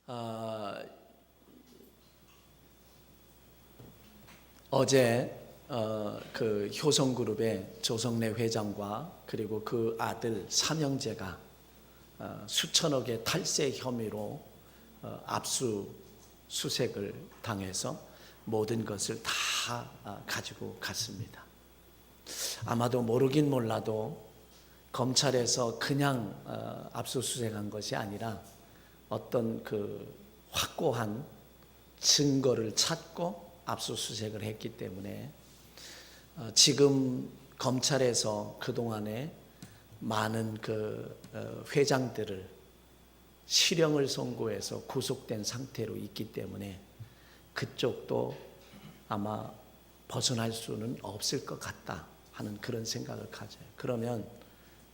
어, 어제 그 효성그룹의 조성래 회장과 그리고 그 아들 삼형제가 수천억의 탈세 혐의로 압수수색을 당해서 모든 것을 다 가지고 갔습니다. 아마도 모르긴 몰라도 검찰에서 그냥 압수수색한 것이 아니라 어떤 그 확고한 증거를 찾고 압수수색을 했기 때문에 지금 검찰에서 그동안에 많은 그 회장들을 실형을 선고해서 구속된 상태로 있기 때문에 그쪽도 아마 벗어날 수는 없을 것 같다 하는 그런 생각을 가져요. 그러면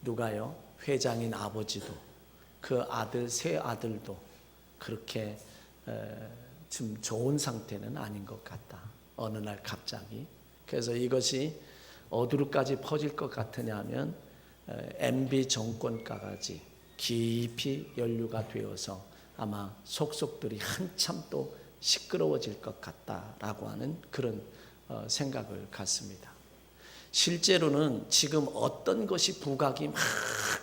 누가요? 회장인 아버지도 그 아들 세 아들도 그렇게 좀 좋은 상태는 아닌 것 같다. 어느 날 갑자기. 그래서 이것이 어디로까지 퍼질 것 같으냐면 MB 정권까지 깊이 연루가 되어서 아마 속속들이 한참 또 시끄러워질 것 같다라고 하는 그런 생각을 갖습니다. 실제로는 지금 어떤 것이 부각이 막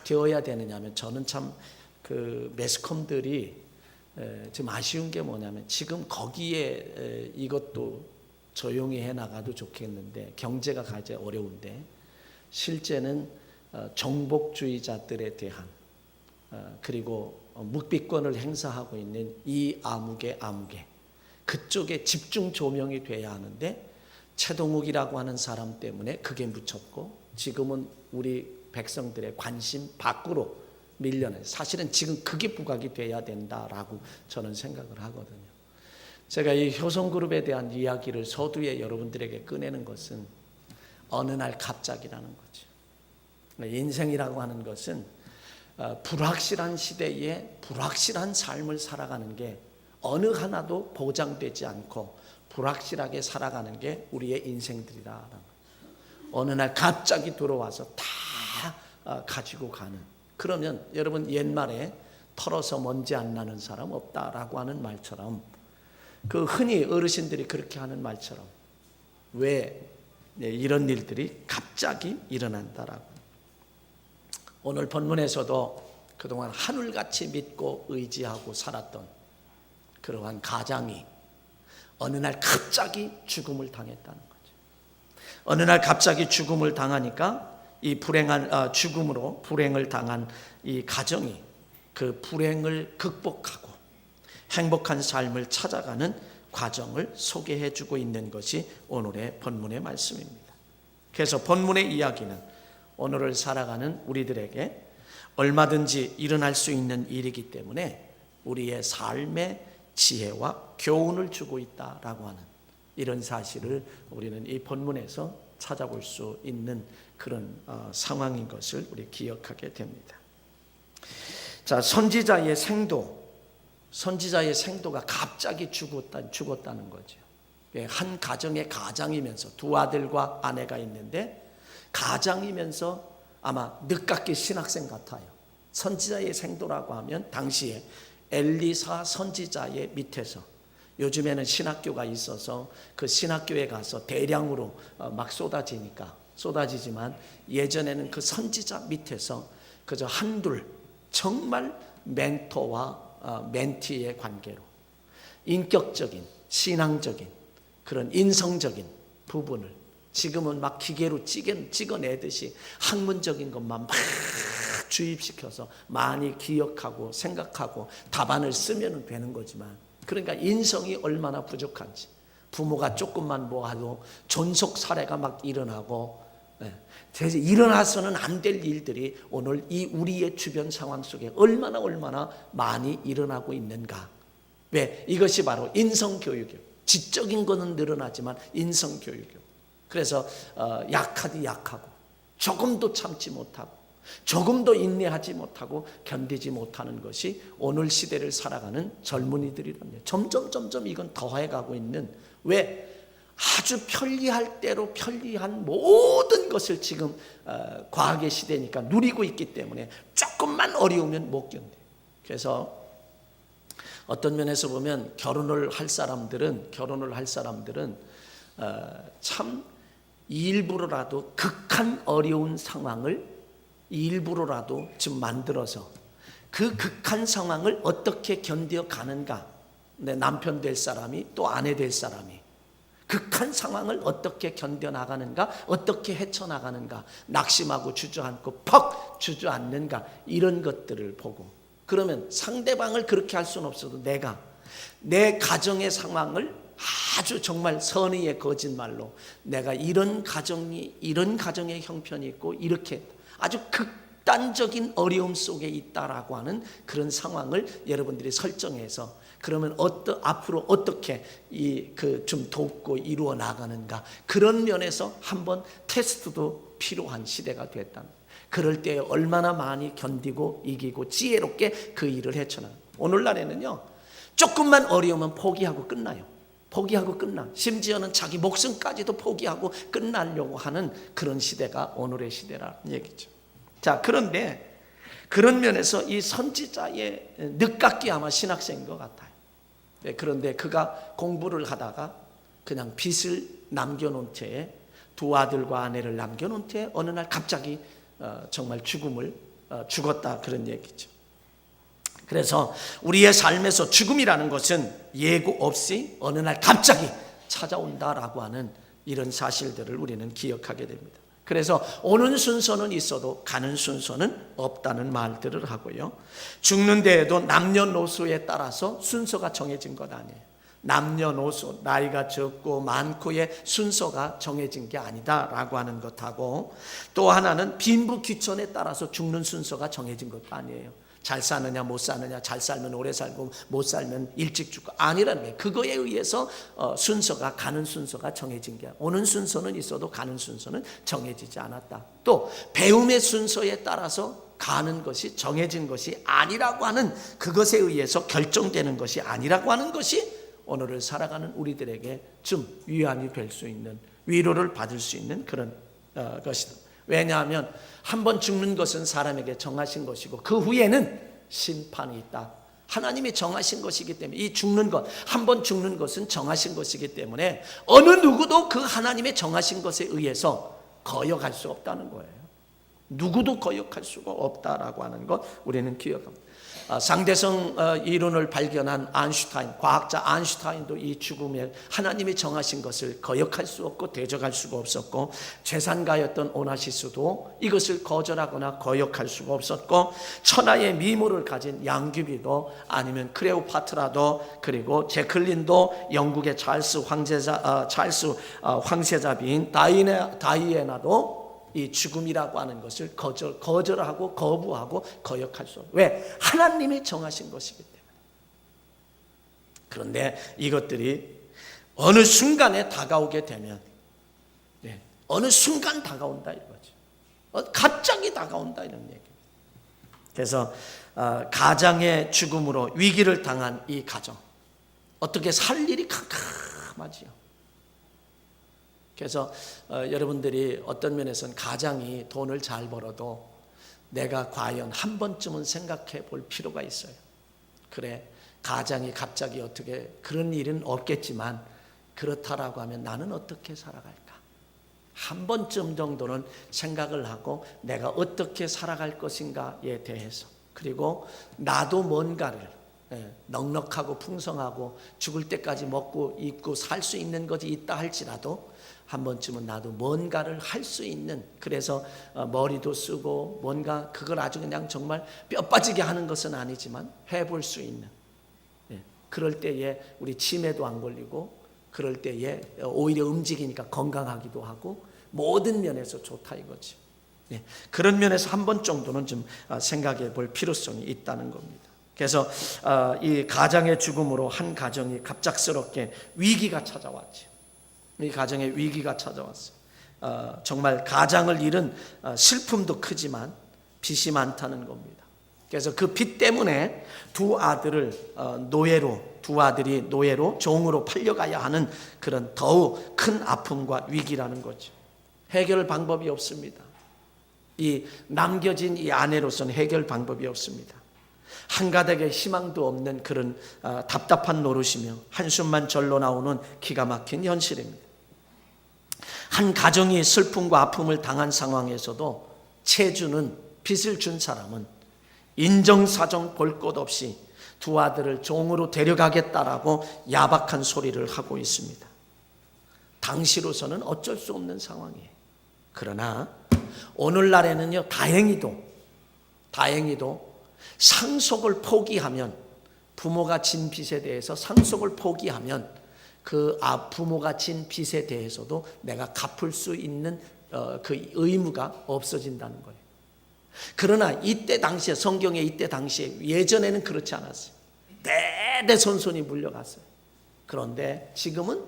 되어야 되느냐면 저는 참 그 매스컴들이 좀 아쉬운 게 뭐냐면 지금 거기에 이것도 조용히 해나가도 좋겠는데 경제가 가장 어려운데 실제는 정복주의자들에 대한 그리고 묵비권을 행사하고 있는 이 아무개 그쪽에 집중 조명이 돼야 하는데 최동욱이라고 하는 사람 때문에 그게 묻혔고 지금은 우리 백성들의 관심 밖으로 밀려나요. 사실은 지금 그게 부각이 돼야 된다라고 저는 생각을 하거든요. 제가 이 효성그룹에 대한 이야기를 서두에 여러분들에게 꺼내는 것은 어느 날 갑자기라는 거죠. 인생이라고 하는 것은 불확실한 시대에 불확실한 삶을 살아가는 게 어느 하나도 보장되지 않고 불확실하게 살아가는 게 우리의 인생들이라는 거예요. 어느 날 갑자기 들어와서 다 가지고 가는. 그러면 여러분 옛말에 털어서 먼지 안 나는 사람 없다라고 하는 말처럼 그 흔히 어르신들이 그렇게 하는 말처럼 왜 이런 일들이 갑자기 일어난다라고. 오늘 본문에서도 그동안 하늘같이 믿고 의지하고 살았던 그러한 가장이 어느 날 갑자기 죽음을 당했다는 거죠. 어느 날 갑자기 죽음을 당하니까 이 불행한 죽음으로 불행을 당한 이 가정이 그 불행을 극복하고 행복한 삶을 찾아가는 과정을 소개해 주고 있는 것이 오늘의 본문의 말씀입니다. 그래서 본문의 이야기는 오늘을 살아가는 우리들에게 얼마든지 일어날 수 있는 일이기 때문에 우리의 삶의 지혜와 교훈을 주고 있다라고 하는 이런 사실을 우리는 이 본문에서 찾아볼 수 있는 그런 상황인 것을 우리 기억하게 됩니다. 자, 선지자의 생도가 갑자기 죽었다는 거죠. 한 가정의 가장이면서 두 아들과 아내가 있는데 가장이면서 아마 늦깎이 신학생 같아요. 선지자의 생도라고 하면 당시에 엘리사 선지자의 밑에서 요즘에는 신학교가 있어서 그 신학교에 가서 대량으로 막 쏟아지지만 예전에는 그 선지자 밑에서 그저 한둘 정말 멘토와 멘티의 관계로 인격적인 신앙적인 그런 인성적인 부분을 지금은 막 기계로 찍어내듯이 학문적인 것만 막 주입시켜서 많이 기억하고 생각하고 답안을 쓰면 되는 거지만 그러니까 인성이 얼마나 부족한지 부모가 조금만 뭐하도 존속 사례가 막 일어나고 일어나서는 안 될 일들이 오늘 이 우리의 주변 상황 속에 얼마나 많이 일어나고 있는가. 왜? 이것이 바로 인성교육이에요. 지적인 거는 늘어나지만 인성교육이에요. 그래서 약하디 약하고 조금도 참지 못하고 조금도 인내하지 못하고 견디지 못하는 것이 오늘 시대를 살아가는 젊은이들이랍니다. 점점 이건 더해가고 있는 왜? 아주 편리할 대로 편리한 모든 것을 지금 과학의 시대니까 누리고 있기 때문에 조금만 어려우면 못 견뎌요. 그래서 어떤 면에서 보면 결혼을 할 사람들은 참 일부러라도 극한 어려운 상황을 일부러라도 좀 만들어서 그 극한 상황을 어떻게 견뎌가는가. 내 남편 될 사람이 또 아내 될 사람이 극한 상황을 어떻게 견뎌나가는가, 어떻게 헤쳐나가는가, 낙심하고 주저앉고 퍽 주저앉는가, 이런 것들을 보고, 그러면 상대방을 그렇게 할 수는 없어도 내가 내 가정의 상황을 아주 정말 선의의 거짓말로 내가 이런 가정의 형편이 있고 이렇게 아주 극단적인 어려움 속에 있다라고 하는 그런 상황을 여러분들이 설정해서, 그러면 앞으로 어떻게 좀 돕고 이루어 나가는가, 그런 면에서 한번 테스트도 필요한 시대가 됐다. 그럴 때 얼마나 많이 견디고 이기고 지혜롭게 그 일을 헤쳐나가. 오늘날에는요, 조금만 어려우면 포기하고 끝나요. 포기하고 끝나. 심지어는 자기 목숨까지도 포기하고 끝나려고 하는 그런 시대가 오늘의 시대라는 얘기죠. 자, 그런데 그런 면에서 이 선지자의 늦깎이 아마 신학생인 것 같아요. 네, 그런데 그가 공부를 하다가 그냥 빚을 남겨놓은 채에, 두 아들과 아내를 남겨놓은 채에 어느 날 갑자기 정말 죽었다, 그런 얘기죠. 그래서 우리의 삶에서 죽음이라는 것은 예고 없이 어느 날 갑자기 찾아온다라고 하는 이런 사실들을 우리는 기억하게 됩니다. 그래서 오는 순서는 있어도 가는 순서는 없다는 말들을 하고요. 죽는 데에도 남녀노소에 따라서 순서가 정해진 것 아니에요. 남녀노소, 나이가 적고 많고의 순서가 정해진 게 아니다라고 하는 것하고, 또 하나는 빈부귀천에 따라서 죽는 순서가 정해진 것도 아니에요. 잘 사느냐 못 사느냐, 잘 살면 오래 살고 못 살면 일찍 죽고, 아니라는 거예요. 그거에 의해서 가는 순서가 정해진 게, 오는 순서는 있어도 가는 순서는 정해지지 않았다. 또 배움의 순서에 따라서 가는 것이 정해진 것이 아니라고 하는, 그것에 의해서 결정되는 것이 아니라고 하는 것이 오늘을 살아가는 우리들에게 좀 위안이 될 수 있는, 위로를 받을 수 있는 그런 것이다. 왜냐하면 한 번 죽는 것은 사람에게 정하신 것이고 그 후에는 심판이 있다. 하나님이 정하신 것이기 때문에, 이 죽는 것, 한 번 죽는 것은 정하신 것이기 때문에 어느 누구도 그 하나님의 정하신 것에 의해서 거역할 수 없다는 거예요. 누구도 거역할 수가 없다라고 하는 것 우리는 기억합니다. 상대성 이론을 발견한 안슈타인, 과학자 안슈타인도 이 죽음에 하나님이 정하신 것을 거역할 수 없고 대적할 수가 없었고, 재산가였던 오나시스도 이것을 거절하거나 거역할 수가 없었고, 천하의 미모를 가진 양귀비도, 아니면 클레오파트라도, 그리고 제클린도, 영국의 찰스 황세자비인 다이애나도 이 죽음이라고 하는 것을 거절하고 거부하고 거역할 수 없어요. 왜? 하나님이 정하신 것이기 때문에. 그런데 이것들이 어느 순간에 다가오게 되면, 어느 순간 다가온다 이거죠. 갑자기 다가온다 이런 얘기입니다. 그래서 가장의 죽음으로 위기를 당한 이 가정, 어떻게 살 일이 캄캄하지요. 그래서 여러분들이 어떤 면에서는 가장이 돈을 잘 벌어도 내가 과연 한 번쯤은 생각해 볼 필요가 있어요. 그래, 가장이 갑자기 어떻게, 그런 일은 없겠지만 그렇다라고 하면 나는 어떻게 살아갈까? 한 번쯤 정도는 생각을 하고 내가 어떻게 살아갈 것인가에 대해서, 그리고 나도 뭔가를 넉넉하고 풍성하고 죽을 때까지 먹고 입고 살 수 있는 것이 있다 할지라도 한 번쯤은 나도 뭔가를 할 수 있는, 그래서 머리도 쓰고 뭔가 그걸 아주 그냥 정말 뼈 빠지게 하는 것은 아니지만 해볼 수 있는, 그럴 때에 우리 치매도 안 걸리고, 그럴 때에 오히려 움직이니까 건강하기도 하고 모든 면에서 좋다 이거죠. 그런 면에서 한 번 정도는 좀 생각해 볼 필요성이 있다는 겁니다. 그래서 이 가장의 죽음으로 한 가정이 갑작스럽게 위기가 찾아왔죠. 이 가정에 위기가 찾아왔어요. 정말 가장을 잃은 슬픔도 크지만 빚이 많다는 겁니다. 그래서 그 빚 때문에 두 아들이 노예로 종으로 팔려가야 하는 그런 더욱 큰 아픔과 위기라는 거죠. 해결 방법이 없습니다. 이 남겨진 이 아내로서는 해결 방법이 없습니다. 한가닥에 희망도 없는 그런 답답한 노릇이며 한숨만 절로 나오는 기가 막힌 현실입니다. 한 가정이 슬픔과 아픔을 당한 상황에서도 채주는, 빚을 준 사람은 인정사정 볼 것 없이 두 아들을 종으로 데려가겠다라고 야박한 소리를 하고 있습니다. 당시로서는 어쩔 수 없는 상황이에요. 그러나 오늘날에는요, 다행히도 상속을 포기하면, 부모가 진 빚에 대해서 상속을 포기하면 그 부모가 진 빚에 대해서도 내가 갚을 수 있는 그 의무가 없어진다는 거예요. 그러나 이때 당시에, 성경의 이때 당시에, 예전에는 그렇지 않았어요. 대대손손이 물려갔어요. 그런데 지금은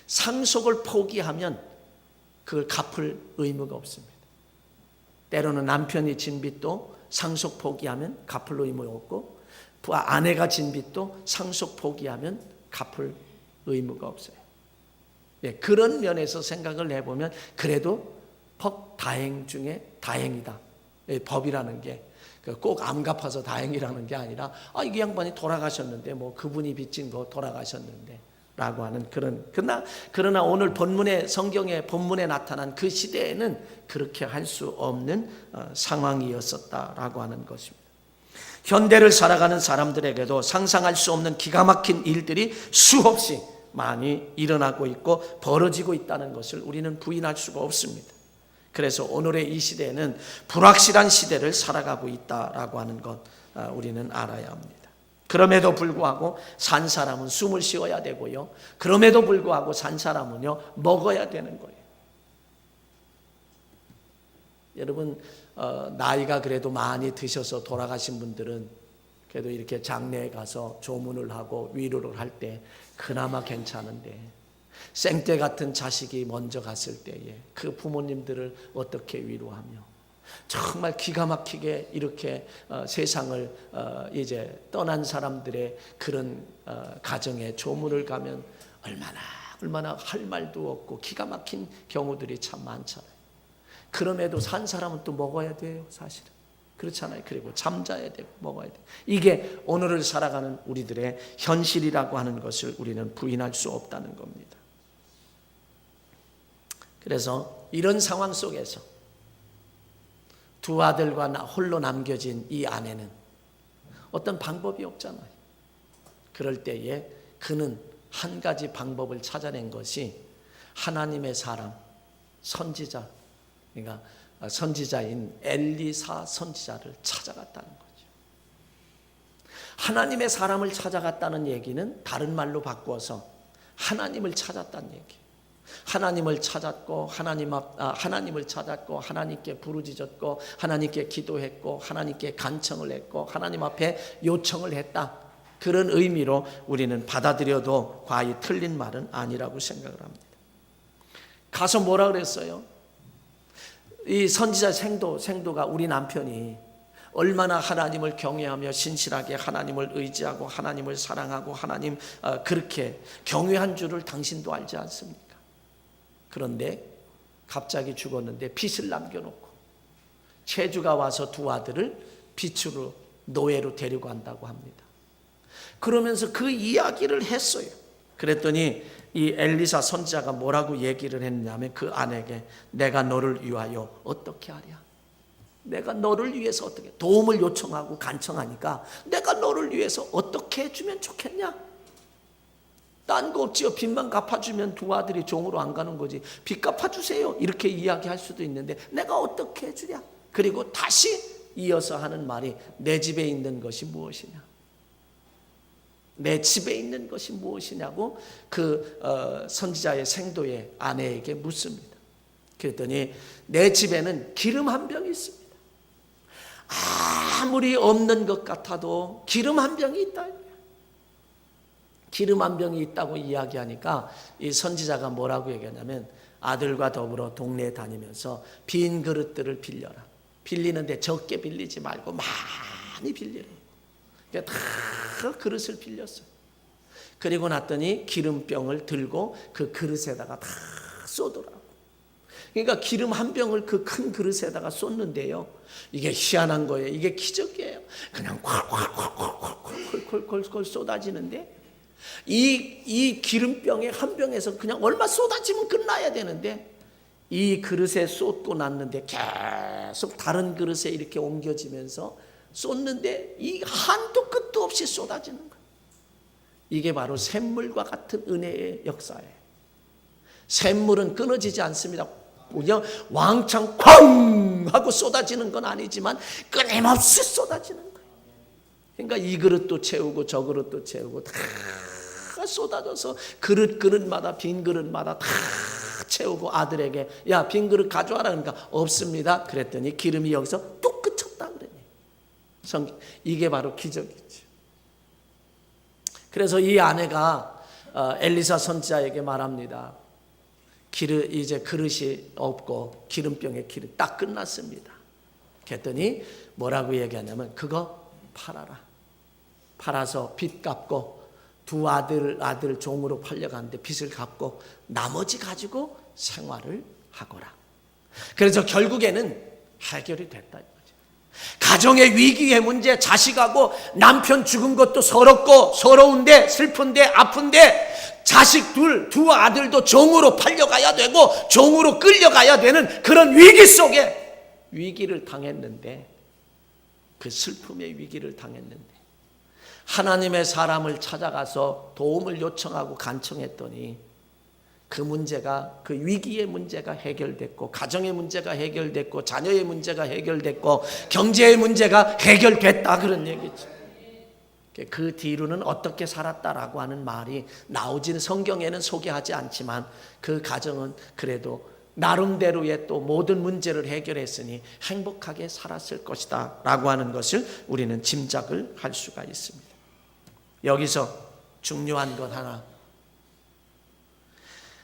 상속을 포기하면 그걸 갚을 의무가 없습니다. 때로는 남편이 진 빚도 상속 포기하면 갚을 의무가 없고, 아내가 진 빚도 상속 포기하면 갚을 의무가 없어요. 예, 그런 면에서 생각을 해보면 그래도 다행 중에 다행이다. 예, 법이라는 게 꼭 안 갚아서 다행이라는 게 아니라, 이 양반이 돌아가셨는데 뭐 그분이 빚진 거 돌아가셨는데 라고 하는 그러나 오늘 성경의 본문에 나타난 그 시대에는 그렇게 할 수 없는 상황이었었다라고 하는 것입니다. 현대를 살아가는 사람들에게도 상상할 수 없는 기가 막힌 일들이 수없이 많이 일어나고 있고 벌어지고 있다는 것을 우리는 부인할 수가 없습니다. 그래서 오늘의 이 시대는 불확실한 시대를 살아가고 있다라고 하는 것 우리는 알아야 합니다. 그럼에도 불구하고 산 사람은 숨을 쉬어야 되고요. 그럼에도 불구하고 산 사람은요, 먹어야 되는 거예요. 여러분, 나이가 그래도 많이 드셔서 돌아가신 분들은 그래도 이렇게 장례에 가서 조문을 하고 위로를 할 때 그나마 괜찮은데, 생때 같은 자식이 먼저 갔을 때에 그 부모님들을 어떻게 위로하며 정말 기가 막히게 이렇게 세상을 이제 떠난 사람들의 그런 가정에 조문을 가면 얼마나 할 말도 없고 기가 막힌 경우들이 참 많잖아요. 그럼에도 산 사람은 또 먹어야 돼요, 사실은. 그렇잖아요. 그리고 잠자야 되고 먹어야 돼요. 이게 오늘을 살아가는 우리들의 현실이라고 하는 것을 우리는 부인할 수 없다는 겁니다. 그래서 이런 상황 속에서 두 아들과 홀로 남겨진 이 아내는 어떤 방법이 없잖아요. 그럴 때에 그는 한 가지 방법을 찾아낸 것이 하나님의 사람, 선지자, 그러니까 선지자인 엘리사 선지자를 찾아갔다는 거죠. 하나님의 사람을 찾아갔다는 얘기는 다른 말로 바꾸어서 하나님을 찾았다는 얘기예요. 하나님을 찾았고 하나님을 찾았고 하나님께 부르짖었고 하나님께 기도했고 하나님께 간청을 했고 하나님 앞에 요청을 했다. 그런 의미로 우리는 받아들여도 과히 틀린 말은 아니라고 생각을 합니다. 가서 뭐라 그랬어요? 이 선지자 생도가 우리 남편이 얼마나 하나님을 경외하며 신실하게 하나님을 의지하고 하나님을 사랑하고 하나님 그렇게 경외한 줄을 당신도 알지 않습니까? 그런데 갑자기 죽었는데 빚을 남겨놓고 채주가 와서 두 아들을 빚으로 노예로 데리고 간다고 합니다. 그러면서 그 이야기를 했어요. 그랬더니 이 엘리사 선지자가 뭐라고 얘기를 했냐면 그 아내에게 내가 너를 위하여 어떻게 하랴? 내가 너를 위해서 어떻게 도움을 요청하고 간청하니까 내가 너를 위해서 어떻게 해주면 좋겠냐? 딴 거 없지요. 빚만 갚아주면 두 아들이 종으로 안 가는 거지. 빚 갚아주세요. 이렇게 이야기할 수도 있는데 내가 어떻게 해주랴? 그리고 다시 이어서 하는 말이 내 집에 있는 것이 무엇이냐? 내 집에 있는 것이 무엇이냐고 그 선지자의 생도의 아내에게 묻습니다. 그랬더니 내 집에는 기름 한 병이 있습니다. 아무리 없는 것 같아도 기름 한 병이 있다. 기름 한 병이 있다고 이야기하니까 이 선지자가 뭐라고 얘기하냐면 아들과 더불어 동네에 다니면서 빈 그릇들을 빌려라. 빌리는데 적게 빌리지 말고 많이 빌리라. 그러니까 다 그릇을 빌렸어요. 그리고 났더니 기름병을 들고 그 그릇에다가 다 쏟으라고. 그러니까 기름 한 병을 그 큰 그릇에다가 쏟는데요, 이게 희한한 거예요. 이게 기적이에요. 그냥 콸콸콸콸콸콸콸 쏟아지는데, 이 기름병에 한 병에서 그냥 얼마 쏟아지면 끝나야 되는데, 이 그릇에 쏟고 났는데 계속 다른 그릇에 이렇게 옮겨지면서 쏟는데 이 한도 끝도 없이 쏟아지는 거예요. 이게 바로 샘물과 같은 은혜의 역사예요. 샘물은 끊어지지 않습니다. 그냥 왕창 쾅 하고 쏟아지는 건 아니지만 끊임없이 쏟아지는 거예요. 그러니까 이 그릇도 채우고 저 그릇도 채우고 다 쏟아져서 그릇마다, 빈 그릇마다 다 채우고 아들에게 야, 빈 그릇 가져와라. 그러니까 없습니다. 그랬더니 기름이 여기서 뚝 그쳤다 그러네. 이게 바로 기적이죠. 그래서 이 아내가 엘리사 선지자에게 말합니다. 이제 그릇이 없고 기름병에 기름 딱 끝났습니다. 그랬더니 뭐라고 얘기하냐면 그거 팔아라. 팔아서 빚 갚고 두 아들 종으로 팔려가는데 빚을 갚고 나머지 가지고 생활을 하거라. 그래서 결국에는 해결이 됐다 이거죠. 가정의 위기의 문제, 자식하고 남편 죽은 것도 서러운데 슬픈데 아픈데 자식 두 아들도 종으로 팔려가야 되고 종으로 끌려가야 되는 그런 위기 속에 위기를 당했는데, 그 슬픔의 위기를 당했는데 하나님의 사람을 찾아가서 도움을 요청하고 간청했더니 그 문제가, 그 위기의 문제가 해결됐고 가정의 문제가 해결됐고 자녀의 문제가 해결됐고 경제의 문제가 해결됐다 그런 얘기죠. 그 뒤로는 어떻게 살았다라고 하는 말이 나오지는 성경에는 소개하지 않지만 그 가정은 그래도 나름대로의 또 모든 문제를 해결했으니 행복하게 살았을 것이다 라고 하는 것을 우리는 짐작을 할 수가 있습니다. 여기서 중요한 것 하나,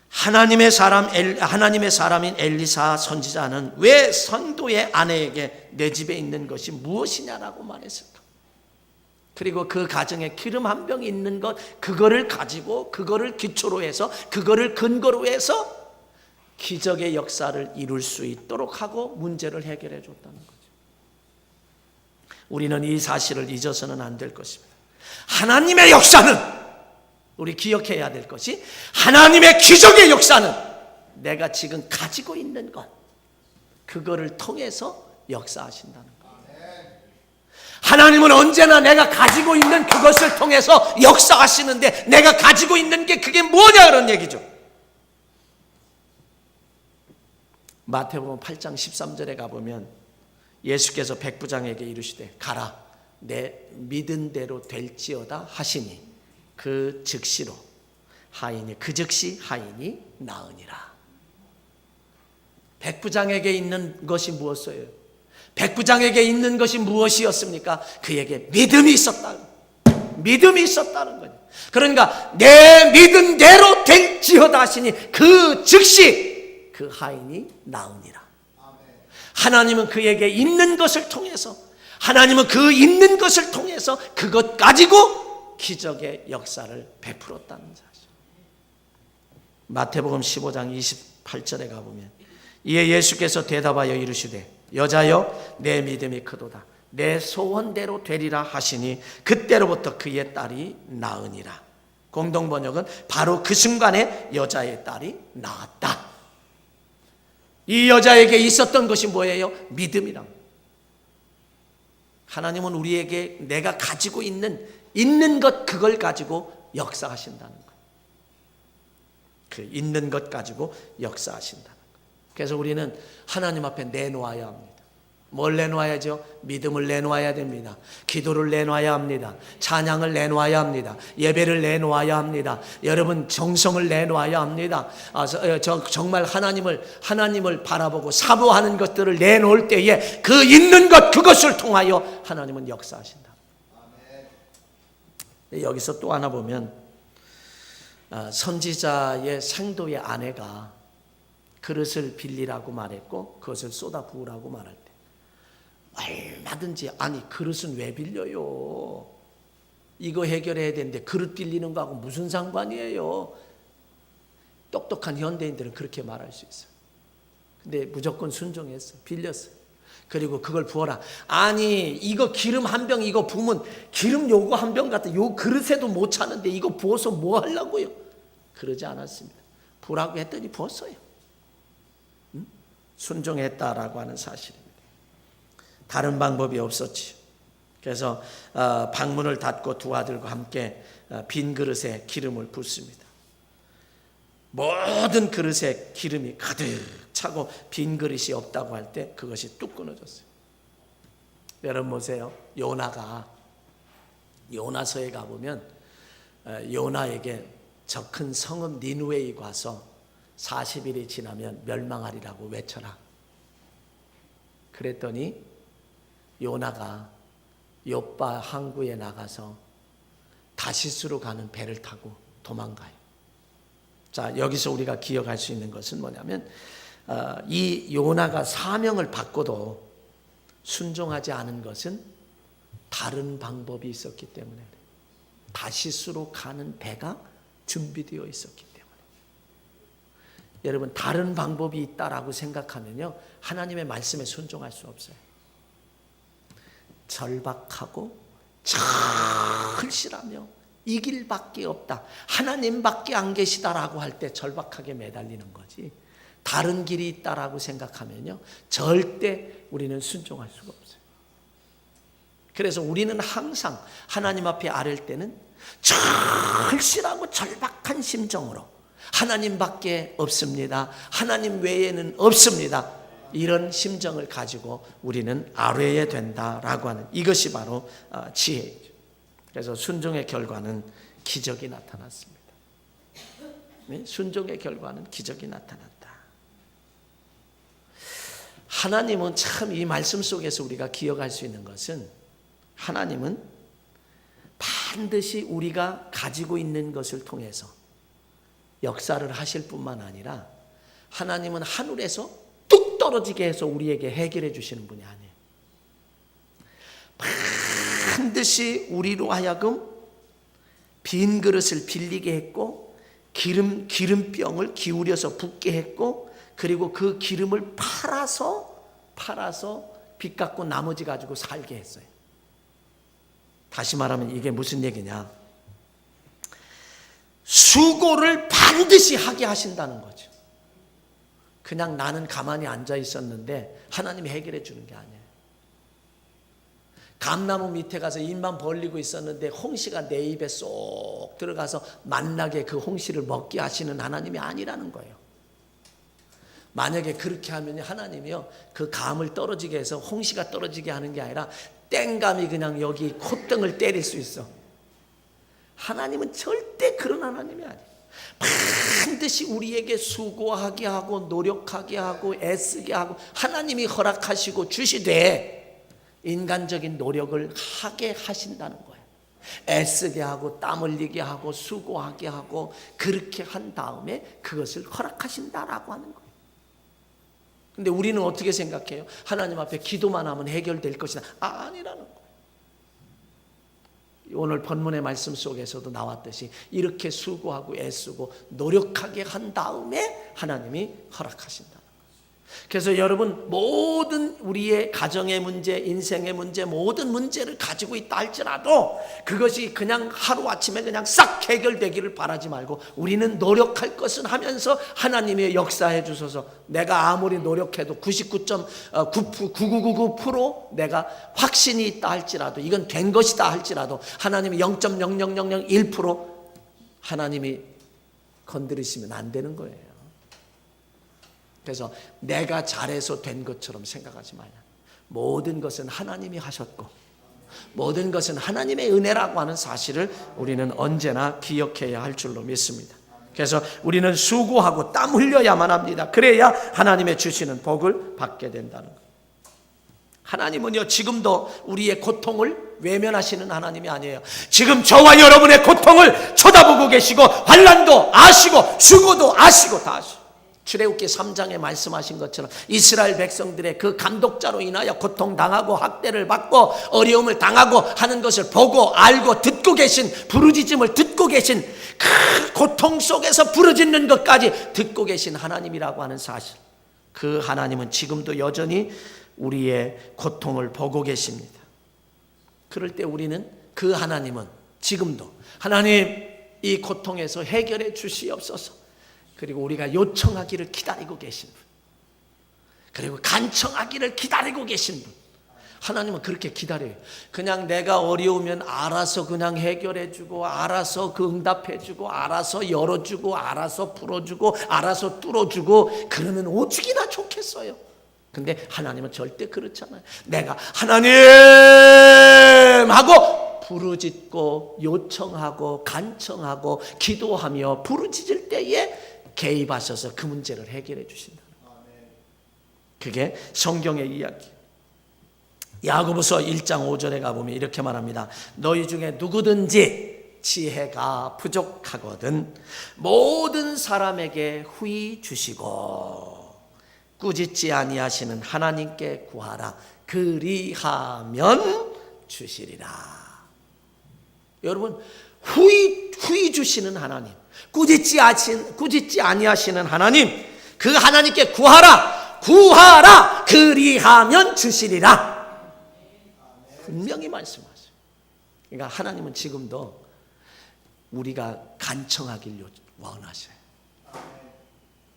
하나님의 사람인 엘리사 선지자는 왜 선도의 아내에게 내 집에 있는 것이 무엇이냐라고 말했을까? 그리고 그 가정에 기름 한 병 있는 것, 그거를 가지고 그거를 기초로 해서 그거를 근거로 해서 기적의 역사를 이룰 수 있도록 하고 문제를 해결해 줬다는 거죠. 우리는 이 사실을 잊어서는 안 될 것입니다. 하나님의 역사는, 우리 기억해야 될 것이, 하나님의 기적의 역사는 내가 지금 가지고 있는 것, 그거를 통해서 역사하신다는 것. 하나님은 언제나 내가 가지고 있는 그것을 통해서 역사하시는데, 내가 가지고 있는 게 그게 뭐냐 그런 얘기죠. 마태복음 8장 13절에 가보면 예수께서 백부장에게 이르시되 가라, 내 믿은 대로 될지어다 하시니 그 즉시로 하인이, 그 즉시 하인이 나으니라. 백부장에게 있는 것이 무엇이에요? 백부장에게 있는 것이 무엇이었습니까? 그에게 믿음이 있었다. 믿음이 있었다는 거예요. 그러니까 내 믿은 대로 될지어다 하시니 그 즉시 그 하인이 나으니라. 하나님은 그에게 있는 것을 통해서, 하나님은 그 있는 것을 통해서 그것 가지고 기적의 역사를 베풀었다는 사실. 마태복음 15장 28절에 가보면 이에 예수께서 대답하여 이르시되 여자여 내 믿음이 크도다, 내 소원대로 되리라 하시니 그때로부터 그의 딸이 나으니라. 공동번역은 바로 그 순간에 여자의 딸이 나았다. 이 여자에게 있었던 것이 뭐예요? 믿음이란. 하나님은 우리에게 내가 가지고 있는 것, 그걸 가지고 역사하신다는 것. 그 있는 것 가지고 역사하신다는 것. 그래서 우리는 하나님 앞에 내놓아야 합니다. 뭘 내놓아야죠? 믿음을 내놓아야 됩니다. 기도를 내놓아야 합니다. 찬양을 내놓아야 합니다. 예배를 내놓아야 합니다. 여러분 정성을 내놓아야 합니다. 정말 하나님을 바라보고 사모하는 것들을 내놓을 때에 그 있는 것, 그것을 통하여 하나님은 역사하신다. 여기서 또 하나 보면 선지자의 생도의 아내가 그릇을 빌리라고 말했고 그것을 쏟아 부으라고 말할 때 얼마든지, 아니 그릇은 왜 빌려요? 이거 해결해야 되는데 그릇 빌리는 거하고 무슨 상관이에요? 똑똑한 현대인들은 그렇게 말할 수 있어요. 근데 무조건 순종했어. 빌렸어. 그리고 그걸 부어라. 아니 이거 기름 한 병 이거 부으면 기름 요거 한 병 같아. 요 그릇에도 못 차는데 이거 부어서 뭐 하려고요? 그러지 않았습니다. 부라고 했더니 부었어요. 순종했다라고 하는 사실입니다. 다른 방법이 없었지. 그래서 방문을 닫고 두 아들과 함께 빈 그릇에 기름을 붓습니다. 모든 그릇에 기름이 가득 차고 빈 그릇이 없다고 할 때 그것이 뚝 끊어졌어요. 여러분 보세요. 요나서에 가보면 요나에게 저 큰 성읍 니느웨에 가서 40일이 지나면 멸망하리라고 외쳐라. 그랬더니 요나가 욥바 항구에 나가서 다시스로 가는 배를 타고 도망가요. 자, 여기서 우리가 기억할 수 있는 것은 뭐냐면 이 요나가 사명을 받고도 순종하지 않은 것은 다른 방법이 있었기 때문에 다시스로 가는 배가 준비되어 있었기 때문에. 여러분 다른 방법이 있다라고 생각하면요 하나님의 말씀에 순종할 수 없어요. 절박하고 절실하며 이 길밖에 없다, 하나님밖에 안 계시다라고 할 때 절박하게 매달리는 거지, 다른 길이 있다라고 생각하면요 절대 우리는 순종할 수가 없어요. 그래서 우리는 항상 하나님 앞에 아랠 때는 절실하고 절박한 심정으로 하나님밖에 없습니다, 하나님 외에는 없습니다, 이런 심정을 가지고 우리는 아뢰야 된다라고 하는 이것이 바로 지혜이죠. 그래서 순종의 결과는 기적이 나타났습니다. 순종의 결과는 기적이 나타났다. 하나님은 참 이 말씀 속에서 우리가 기억할 수 있는 것은 하나님은 반드시 우리가 가지고 있는 것을 통해서 역사를 하실 뿐만 아니라 하나님은 하늘에서 뚝 떨어지게 해서 우리에게 해결해 주시는 분이 아니에요. 반드시 우리로 하여금 빈 그릇을 빌리게 했고 기름병을 기울여서 붓게 했고 그리고 그 기름을 팔아서 빚 갚고 나머지 가지고 살게 했어요. 다시 말하면 이게 무슨 얘기냐? 수고를 반드시 하게 하신다는 거죠. 그냥 나는 가만히 앉아 있었는데 하나님이 해결해 주는 게 아니에요. 감나무 밑에 가서 입만 벌리고 있었는데 홍시가 내 입에 쏙 들어가서 만나게 그 홍시를 먹게 하시는 하나님이 아니라는 거예요. 만약에 그렇게 하면 하나님이요 그 감을 떨어지게 해서 홍시가 떨어지게 하는 게 아니라 땡감이 그냥 여기 콧등을 때릴 수 있어. 하나님은 절대 그런 하나님이 아니에요. 반드시 우리에게 수고하게 하고 노력하게 하고 애쓰게 하고 하나님이 허락하시고 주시되 인간적인 노력을 하게 하신다는 거예요. 애쓰게 하고 땀 흘리게 하고 수고하게 하고 그렇게 한 다음에 그것을 허락하신다라고 하는 거예요. 근데 우리는 어떻게 생각해요? 하나님 앞에 기도만 하면 해결될 것이다. 아니라는 거예요. 오늘 본문의 말씀 속에서도 나왔듯이 이렇게 수고하고 애쓰고 노력하게 한 다음에 하나님이 허락하신다. 그래서 여러분 모든 우리의 가정의 문제, 인생의 문제, 모든 문제를 가지고 있다 할지라도 그것이 그냥 하루아침에 그냥 싹 해결되기를 바라지 말고 우리는 노력할 것은 하면서 하나님이 역사해 주셔서 내가 아무리 노력해도 99.9999% 내가 확신이 있다 할지라도 이건 된 것이다 할지라도 하나님이 0.00001% 하나님이 건드리시면 안 되는 거예요. 그래서 내가 잘해서 된 것처럼 생각하지 마요. 모든 것은 하나님이 하셨고 모든 것은 하나님의 은혜라고 하는 사실을 우리는 언제나 기억해야 할 줄로 믿습니다. 그래서 우리는 수고하고 땀 흘려야만 합니다. 그래야 하나님의 주시는 복을 받게 된다는 것. 하나님은요 지금도 우리의 고통을 외면하시는 하나님이 아니에요. 지금 저와 여러분의 고통을 쳐다보고 계시고 환난도 아시고 수고도 아시고 다 아시고 출애굽기 3장에 말씀하신 것처럼 이스라엘 백성들의 그 감독자로 인하여 고통당하고 학대를 받고 어려움을 당하고 하는 것을 보고 알고 듣고 계신 부르짖음을 듣고 계신 그 고통 속에서 부르짖는 것까지 듣고 계신 하나님이라고 하는 사실, 그 하나님은 지금도 여전히 우리의 고통을 보고 계십니다. 그럴 때 우리는 그 하나님은 지금도 하나님 이 고통에서 해결해 주시옵소서. 그리고 우리가 요청하기를 기다리고 계신 분, 그리고 간청하기를 기다리고 계신 분, 하나님은 그렇게 기다려요. 그냥 내가 어려우면 알아서 그냥 해결해주고, 알아서 그 응답해주고, 알아서 열어주고, 알아서 풀어주고, 알아서 뚫어주고, 그러면 오죽이나 좋겠어요. 근데 하나님은 절대 그렇잖아요. 내가 하나님 하고 부르짖고 요청하고 간청하고 기도하며 부르짖을 때에 개입하셔서 그 문제를 해결해 주신다. 그게 성경의 이야기. 야고보서 1장 5절에 가보면 이렇게 말합니다. 너희 중에 누구든지 지혜가 부족하거든 모든 사람에게 후히 주시고 꾸짖지 아니하시는 하나님께 구하라. 그리하면 주시리라. 여러분, 후히 주시는 하나님, 꾸짖지 아니하시는 하나님, 그 하나님께 구하라. 구하라. 그리하면 주시리라. 분명히 말씀하세요. 그러니까 하나님은 지금도 우리가 간청하길 원하셔요.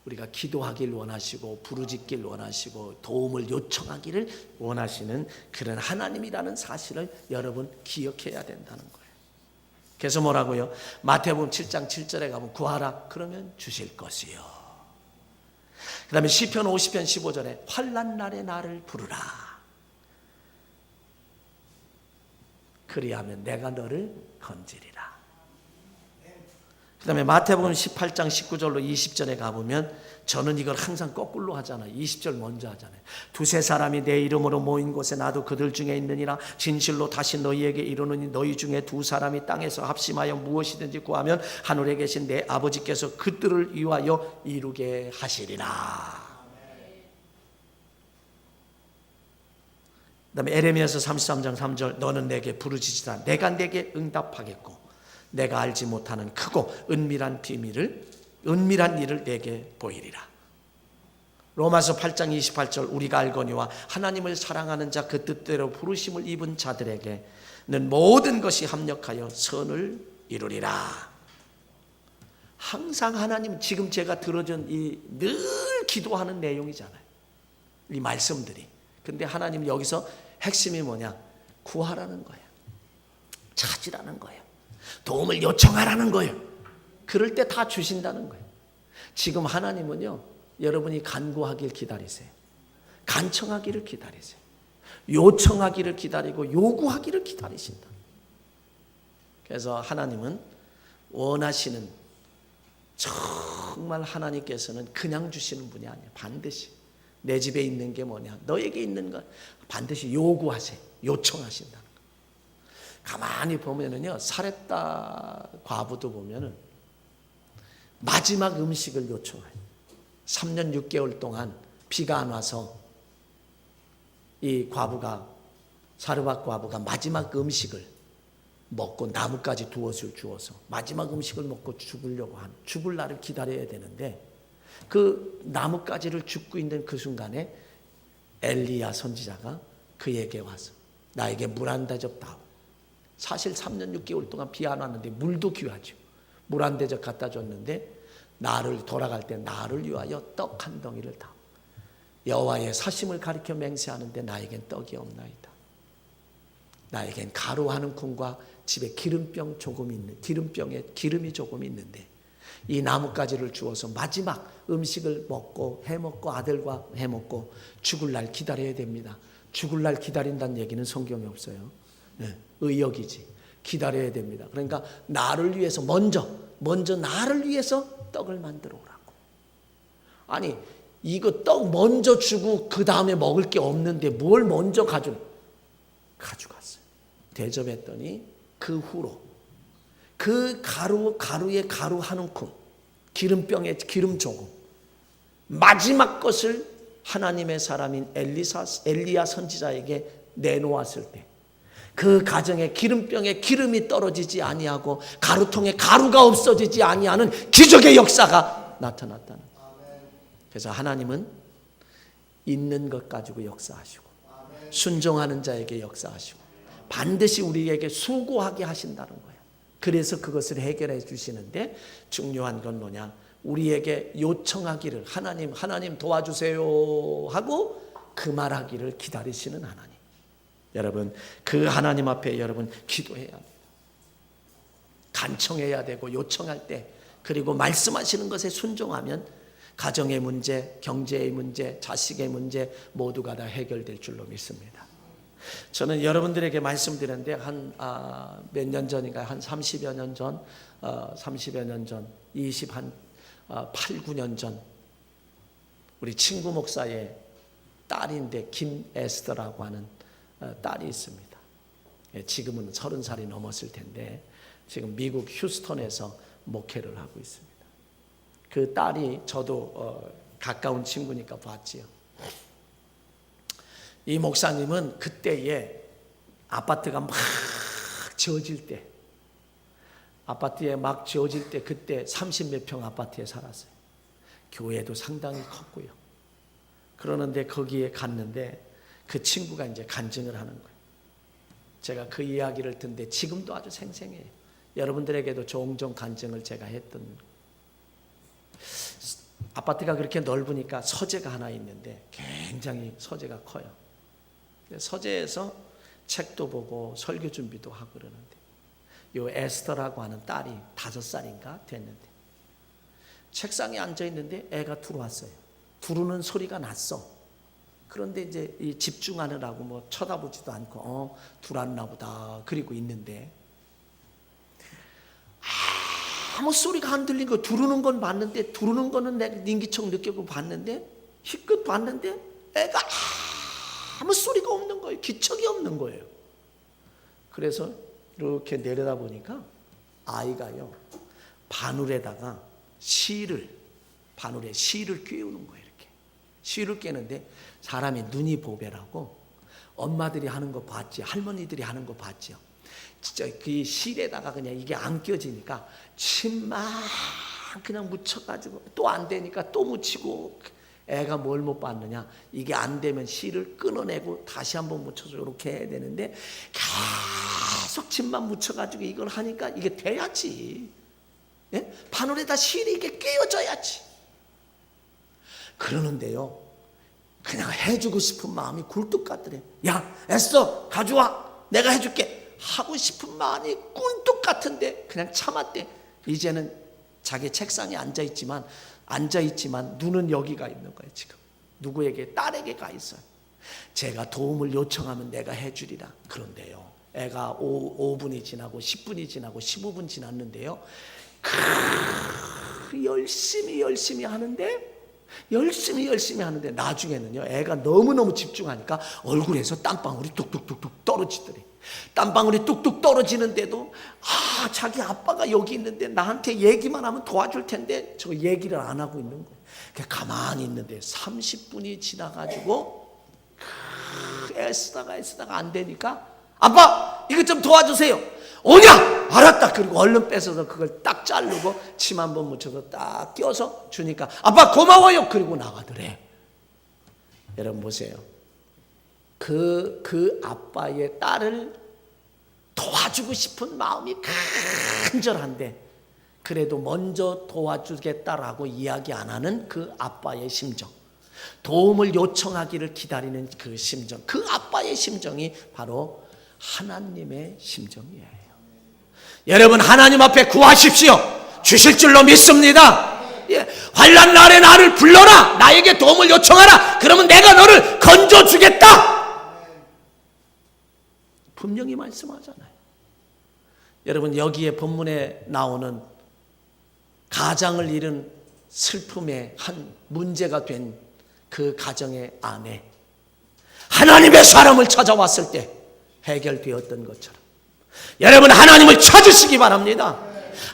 우리가 기도하길 원하시고 부르짖길 원하시고 도움을 요청하기를 원하시는 그런 하나님이라는 사실을 여러분 기억해야 된다는 거예요. 그래서 뭐라고요? 마태복음 7장 7절에 가면 구하라 그러면 주실 것이요. 그 다음에 시편 50편 15절에 환난 날에 나를 부르라. 그리하면 내가 너를 건지리라. 그 다음에 마태복음 18장 19절로 20절에 가보면 저는 이걸 항상 거꾸로 하잖아요. 20절 먼저 하잖아요. 두세 사람이 내 이름으로 모인 곳에 나도 그들 중에 있느니라. 진실로 다시 너희에게 이르노니 너희 중에 두 사람이 땅에서 합심하여 무엇이든지 구하면 하늘에 계신 내 아버지께서 그들을 위하여 이루게 하시리라. 그 다음에 에레미야서 33장 3절 너는 내게 부르짖으라 내가 내게 응답하겠고 내가 알지 못하는 크고 은밀한 일을 내게 보이리라. 로마서 8장 28절 우리가 알거니와 하나님을 사랑하는 자 그 뜻대로 부르심을 입은 자들에게는 모든 것이 합력하여 선을 이루리라. 항상 하나님 지금 제가 들어준 이 늘 기도하는 내용이잖아요. 이 말씀들이. 근데 하나님 여기서 핵심이 뭐냐? 구하라는 거예요. 찾으라는 거예요. 도움을 요청하라는 거예요. 그럴 때 다 주신다는 거예요. 지금 하나님은요, 여러분이 간구하길 기다리세요. 간청하기를 기다리세요. 요청하기를 기다리고 요구하기를 기다리신다. 그래서 하나님은 원하시는, 정말 하나님께서는 그냥 주시는 분이 아니에요. 반드시 내 집에 있는 게 뭐냐, 너에게 있는 것 반드시 요구하세요. 요청하신다. 가만히 보면은요, 사렙다 과부도 보면은 마지막 음식을 요청해요. 3년 6개월 동안 비가 안 와서 이 과부가, 사르밧 과부가 마지막 음식을 먹고 나뭇가지 두엇을 주어서 마지막 음식을 먹고 죽을 날을 기다려야 되는데 그 나뭇가지를 줍고 있는 그 순간에 엘리야 선지자가 그에게 와서 나에게 물 한 대접 다오. 사실 3년 6개월 동안 비 안 왔는데 물도 귀하죠. 물 한 대접 갖다 줬는데 나를 돌아갈 때 나를 위하여 떡 한 덩이를 다오. 여호와의 사심을 가리켜 맹세하는데 나에겐 떡이 없나이다. 나에겐 가루 한 움큼과 집에 기름병 조금 있는 기름병에 기름이 조금 있는데 이 나뭇가지를 주어서 마지막 음식을 먹고 해먹고 아들과 해먹고 죽을 날 기다려야 됩니다. 죽을 날 기다린다는 얘기는 성경에 없어요. 네, 의역이지. 기다려야 됩니다. 그러니까 나를 위해서 먼저 나를 위해서 떡을 만들어 오라고. 아니 이거 떡 먼저 주고 그 다음에 먹을 게 없는데 뭘 먼저 가져갔어요. 대접했더니 그 후로 그 가루에 가루 한 움큼, 기름병에 기름 조금, 마지막 것을 하나님의 사람인 엘리야 선지자에게 내놓았을 때 그 가정에 기름병에 기름이 떨어지지 아니하고 가루통에 가루가 없어지지 아니하는 기적의 역사가 나타났다는 거예요. 그래서 하나님은 있는 것 가지고 역사하시고 순종하는 자에게 역사하시고 반드시 우리에게 수고하게 하신다는 거예요. 그래서 그것을 해결해 주시는데 중요한 건 뭐냐? 우리에게 요청하기를 하나님 도와주세요 하고 그 말하기를 기다리시는 하나님. 여러분 그 하나님 앞에 여러분 기도해야 합니다. 간청해야 되고 요청할 때 그리고 말씀하시는 것에 순종하면 가정의 문제, 경제의 문제, 자식의 문제 모두가 다 해결될 줄로 믿습니다. 저는 여러분들에게 말씀드렸는데 한 몇 년 전인가 한 30여 년 전, 8, 9년 전 우리 친구 목사의 딸인데 김에스더라고 하는 딸이 있습니다. 지금은 30살이 넘었을 텐데 지금 미국 휴스턴에서 목회를 하고 있습니다. 그 딸이 저도 가까운 친구니까 봤지요. 이 목사님은 그때에 아파트가 막 지어질 때 아파트에 막 지어질 때 그때 30몇 평 아파트에 살았어요. 교회도 상당히 컸고요. 그러는데 거기에 갔는데 그 친구가 이제 간증을 하는 거예요. 제가 그 이야기를 듣는데 지금도 아주 생생해요. 여러분들에게도 종종 간증을 제가 했던 아파트가 그렇게 넓으니까 서재가 하나 있는데 굉장히 서재가 커요. 서재에서 책도 보고 설교 준비도 하고 그러는데 요 에스더라고 하는 딸이 5살인가 됐는데 책상에 앉아 있는데 애가 들어왔어요. 부르는 소리가 났어. 그런데 이제 이 집중하느라고 뭐 쳐다보지도 않고 들어왔나 보다 그리고 있는데 아무 소리가 안 들린 거. 두르는 건 봤는데 두르는 거는 내가 인기척 느끼고 봤는데 희끗 봤는데 애가 아무 소리가 없는 거예요. 기척이 없는 거예요. 그래서 이렇게 내려다보니까 아이가요 바늘에다가 바늘에 실을 꿰우는 거예요. 이렇게 실을 꿰는데 사람이 눈이 보배라고 엄마들이 하는 거 봤지, 할머니들이 하는 거 봤죠. 진짜 그 실에다가 그냥 이게 안 껴지니까 침만 그냥 묻혀가지고 또 안 되니까 또 묻히고 애가 뭘 못 봤느냐? 이게 안 되면 실을 끊어내고 다시 한번 묻혀서 이렇게 해야 되는데 계속 침만 묻혀가지고 이걸 하니까 이게 돼야지. 예? 바늘에다 실이 이게 끼워져야지. 그러는데요, 그냥 해주고 싶은 마음이 굴뚝 같더래. 야, 애써 가져와, 내가 해줄게. 하고 싶은 마음이 꿀뚝 같은데 그냥 참았대. 이제는 자기 책상에 앉아있지만 눈은 여기가 있는 거예요. 지금 누구에게? 딸에게 가 있어요. 제가 도움을 요청하면 내가 해주리라. 그런데요 애가 5분이 지나고 10분이 지나고 15분 지났는데요 열심히 하는데 나중에는요 애가 너무너무 집중하니까 얼굴에서 땀방울이 뚝뚝뚝뚝 떨어지더래. 땀방울이 뚝뚝 떨어지는데도 자기 아빠가 여기 있는데 나한테 얘기만 하면 도와줄 텐데 저 얘기를 안 하고 있는 거예요. 가만히 있는데 30분이 지나가지고 애쓰다가 안 되니까 아빠 이것 좀 도와주세요. 오냐? 알았다. 그리고 얼른 뺏어서 그걸 딱 자르고 침 한 번 묻혀서 딱 껴서 주니까 아빠 고마워요. 그리고 나가더래. 여러분 보세요. 그 아빠의 딸을 도와주고 싶은 마음이 간절한데 그래도 먼저 도와주겠다라고 이야기 안 하는 그 아빠의 심정, 도움을 요청하기를 기다리는 그 심정, 그 아빠의 심정이 바로 하나님의 심정이에요. 여러분 하나님 앞에 구하십시오. 주실 줄로 믿습니다. 환난 날에 나를 불러라. 나에게 도움을 요청하라. 그러면 내가 너를 건져주겠다. 분명히 말씀하잖아요. 여러분 여기에 본문에 나오는 가장을 잃은 슬픔의 한 문제가 된 그 가정의 아내, 하나님의 사람을 찾아왔을 때 해결되었던 것처럼 여러분 하나님을 찾으시기 바랍니다.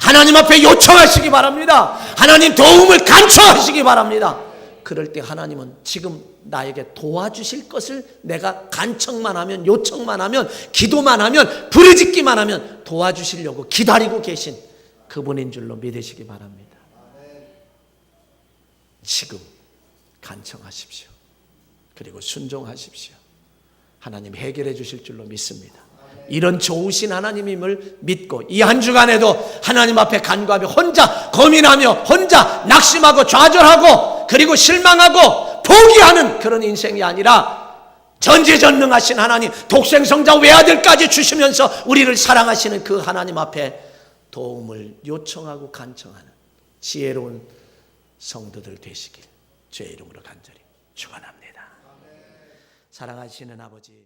하나님 앞에 요청하시기 바랍니다. 하나님 도움을 간청하시기 바랍니다. 그럴 때 하나님은 지금 나에게 도와주실 것을 내가 간청만 하면, 요청만 하면, 기도만 하면, 부르짖기만 하면 도와주시려고 기다리고 계신 그분인 줄로 믿으시기 바랍니다. 지금 간청하십시오. 그리고 순종하십시오. 하나님 해결해 주실 줄로 믿습니다. 이런 좋으신 하나님임을 믿고 이 한 주간에도 하나님 앞에 간구하며 혼자 고민하며 혼자 낙심하고 좌절하고 그리고 실망하고 포기하는 그런 인생이 아니라 전지전능하신 하나님, 독생성자 외아들까지 주시면서 우리를 사랑하시는 그 하나님 앞에 도움을 요청하고 간청하는 지혜로운 성도들 되시길 주의 이름으로 간절히 축원합니다. 사랑하시는 아버지,